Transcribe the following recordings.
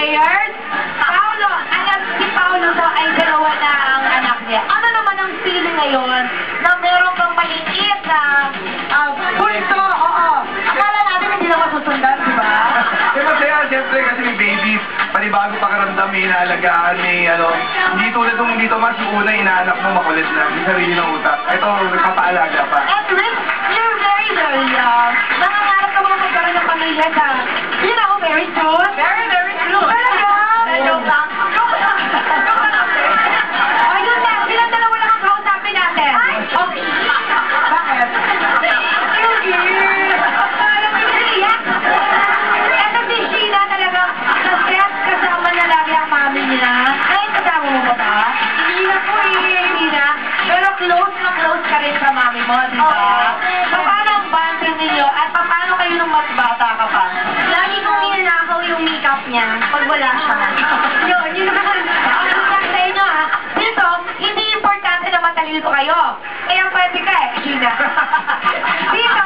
players. Paolo, alam si Paolo mo ay dalawa na ang anak niya. Ano naman ang feeling ngayon na meron kang maliit na punto? Oo. Akala natin hindi na masusundan, di ba? Masaya, siyempre kasi may babies, panibago pakaramdam, may inaalagaan, may hindi tulad nung dito mas yung una inaanak mo makulit na, may sarili ng utak. Ito, nagpapaalaga pa. At Rick, you're very, very young. Nangangarap ka mga magkaroon ng pamilya sa, you know, very soon. Very, very soon. Talaga? Joke lang. Joke lang. Joke lang. O, yun na. Silang dalawa lang ang kausapin natin. Okay. Bakit? Alam mo yung iyak. Eto si Sheena talaga, na-set kasama na lagi ang mami niya. Ngayon kasama mo ba ba? Hindi na po hindi na. Pero close na close ka rin sa mami mo, di ba? Paano ang bonding ninyo? At paano kayo nung mas bata ka pa? Lagi kong ninanakaw yung makeup niya pag wala siya. Yun naman. Ang sa inyo ha. Dito, hindi importante na matalino kayo. Kaya pwede ka eh, Sheena. Dito,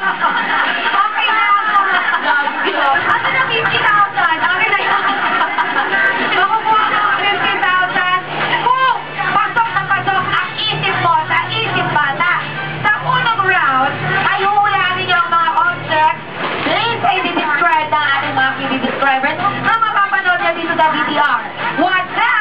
okay na ako. Ano na 50,000? Okay na yun. Makukuha ka ng 50,000 kung pasok na pasok ang isip mo sa isip bata. Sa unang round, ay huhulaan ninyo ang mga objects na i-describe ng ating mga kini-describers na mapapanood niya dito sa VTR. What's up?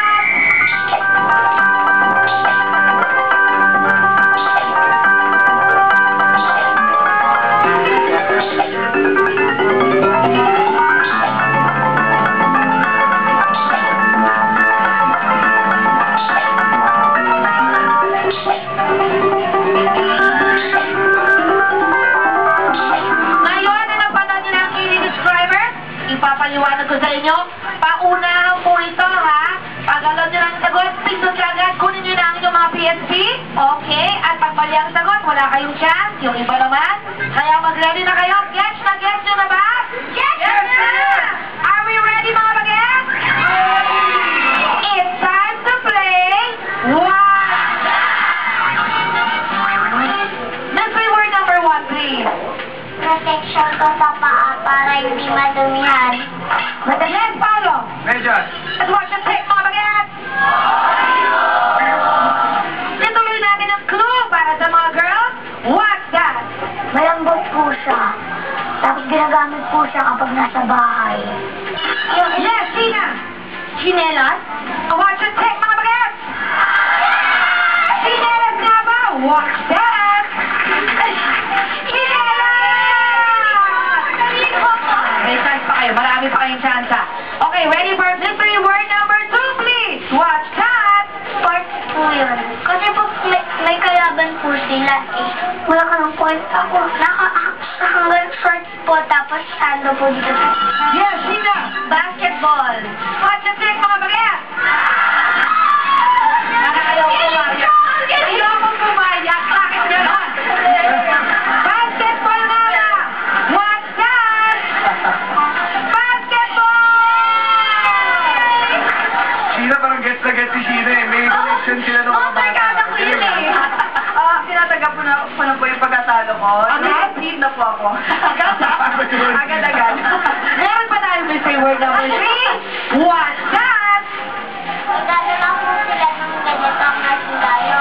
Ipapaliwanag ko sa inyo, paunahan po ito ha. Pag alam nyo ng sagot, pindot ka agad, kunin nyo na ang inyong mga PSP. Okay, at pag mali ang sagot, wala kayong chance. Yung iba naman, kaya mag-ready na kayo. Gets nyo na ba? Yes na! Are we ready mga bagets? It's time to play Mystery word number 1, please. Protection ko sa paa para hindi madumihan. Yes, Paolo. Medyas. At watch the tape, mga bagets. Ituloy natin ang clue para sa mga girls. What's that? Malambot po siya. Tapos ginagamit po siya kapag nasa bahay. Yes, Sheena. Chinelas? Watch the tape, mga bagets. Chinelas nga ba? What's that? May chance pa kayo. Marami pa kayong chance. Okay, ready for mystery word number 2, please. Watch that. Sport po yun. Kasi po may kalaban po sila eh. Wala ka ng point ako. Hanggang short po tapos ando po dito. Yes, Sheena. Basketball. Watch the tape, mga bagets. Ayaw ko pumayak. Bakit gano'n? Basketball nga ba? What's that? Sheena, parang gets na gets si Sheena eh. May connection sila ng mga bata. Ako yun eh. Tinatagap po na po yung pagkatalo ko. Agad? Lead na po ako. Agad-agad. Meron pa tayo mystery word number 3. What's that? Magdadala po sila ng ganitong nasundayo.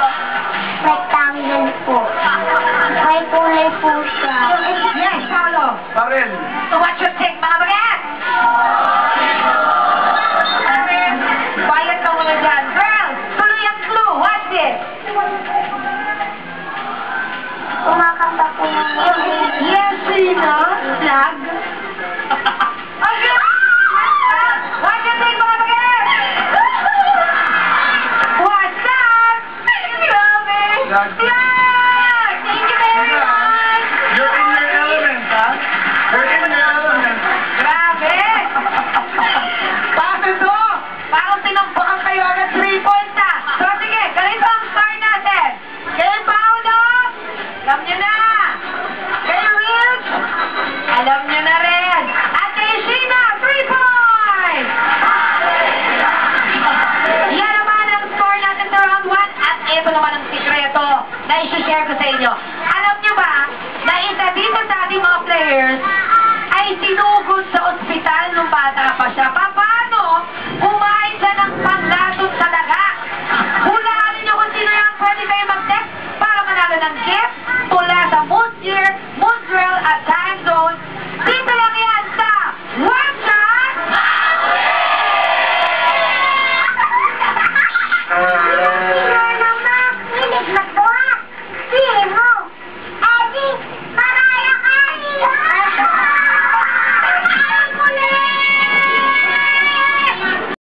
Rectangle po. May kulay po siya. Yes, Paolo. Baril. Watch your take, mga bagat. Quiet ka muna dyan. Girls, tuloy ang clue. What's this? Kumakanta po ng Yes, Sheena. Flag. Watch your take, mga bagat. What's that? Grabe. Flag. Flag. Thank you very much. You're in your element, ha? You're in your element. Grabe! Paano to? Parang tinambakan kayo agad 3 points ha. So sige, ganito ang score natin. Kay Paolo, alam nyo na. Kay Rich, alam nyo na rin. At kay Sheena, 3 points! Yan naman ang score natin sa round 1. At ito naman ang sikreto na isi-share ko sa inyo. Alam nyo ba na isa dito sa ating mga players ay sinugod sa ospital nung bata pa siya.